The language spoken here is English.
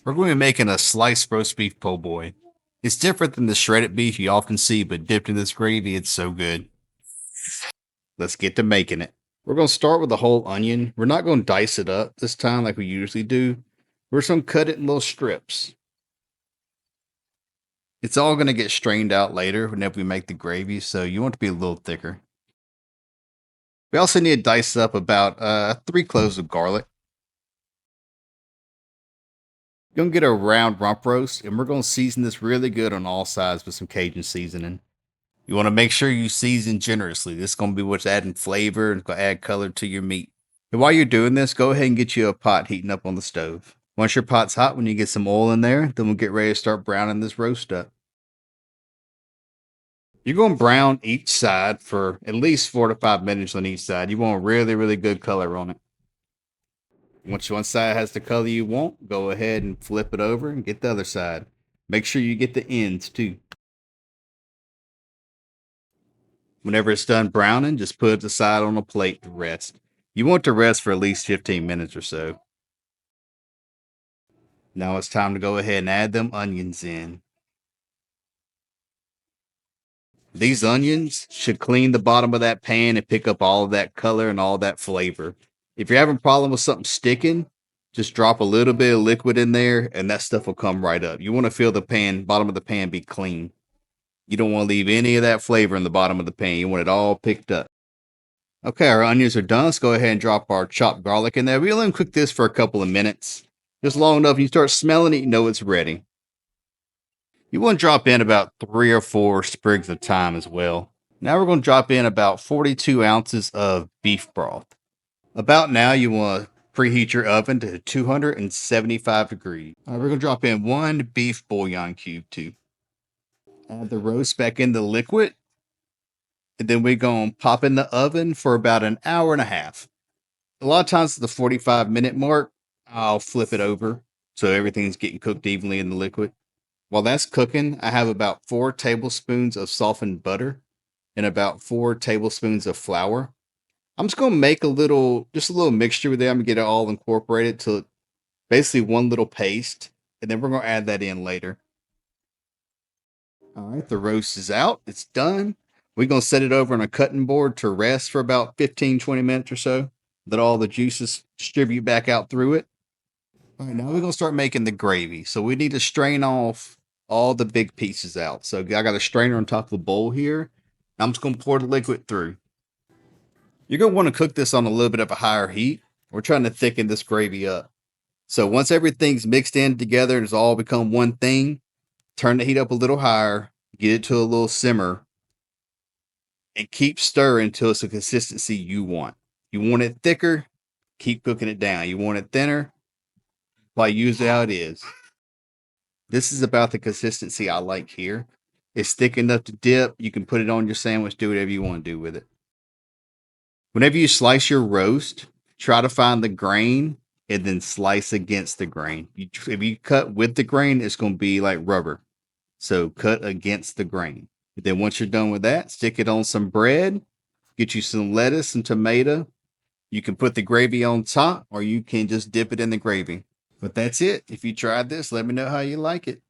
We're going to be making a sliced roast beef po' boy. It's different than the shredded beef you often see, but dipped in this gravy, it's so good. Let's get to making it. We're going to start with the whole onion. We're not going to dice it up this time like we usually do. We're just going to cut it in little strips. It's all going to get strained out later whenever we make the gravy, so you want it to be a little thicker. We also need to dice up about 3 cloves of garlic. You're going to get a round rump roast, and we're going to season this really good on all sides with some Cajun seasoning. You want to make sure you season generously. This is going to be what's adding flavor and going to add color to your meat. And while you're doing this, go ahead and get you a pot heating up on the stove. Once your pot's hot, when you get some oil in there, then we'll get ready to start browning this roast up. You're going to brown each side for at least 4 to 5 minutes on each side. You want a really, really good color on it. Once one side has the color you want, go ahead and flip it over and get the other side. Make sure you get the ends too. Whenever it's done browning, just put it aside on a plate to rest. You want to rest for at least 15 minutes or so. Now it's time to go ahead and add them onions in. These onions should clean the bottom of that pan and pick up all of that color and all that flavor. If you're having a problem with something sticking, just drop a little bit of liquid in there and that stuff will come right up. You want to feel the bottom of the pan be clean. You don't want to leave any of that flavor in the bottom of the pan. You want it all picked up. Okay, our onions are done. Let's go ahead and drop our chopped garlic in there. We'll let them cook this for a couple of minutes. Just long enough you start smelling it, you know it's ready. You want to drop in about 3 or 4 sprigs of thyme as well. Now we're going to drop in about 42 ounces of beef broth. About now, you want to preheat your oven to 275 degrees. All right, we're going to drop in 1 beef bouillon cube too. Add the roast back in the liquid. And then we're going to pop in the oven for about an hour and a half. A lot of times at the 45-minute mark, I'll flip it over so everything's getting cooked evenly in the liquid. While that's cooking, I have about 4 tablespoons of softened butter and about 4 tablespoons of flour. I'm just going to make just a little mixture with it. I'm going to get it all incorporated to basically one little paste. And then we're going to add that in later. All right, the roast is out. It's done. We're going to set it over on a cutting board to rest for about 15-20 minutes or so. Let all the juices distribute back out through it. All right, now we're going to start making the gravy. So we need to strain off all the big pieces out. So I got a strainer on top of the bowl here. I'm just going to pour the liquid through. You're going to want to cook this on a little bit of a higher heat. We're trying to thicken this gravy up. So once everything's mixed in together and it's all become one thing, turn the heat up a little higher, get it to a little simmer, and keep stirring until it's a consistency you want. You want it thicker, keep cooking it down. You want it thinner, use it how it is. This is about the consistency I like here. It's thick enough to dip. You can put it on your sandwich, do whatever you want to do with it. Whenever you slice your roast, try to find the grain and then slice against the grain. If you cut with the grain, it's going to be like rubber. So cut against the grain. And then once you're done with that, stick it on some bread. Get you some lettuce and tomato. You can put the gravy on top or you can just dip it in the gravy. But that's it. If you tried this, let me know how you like it.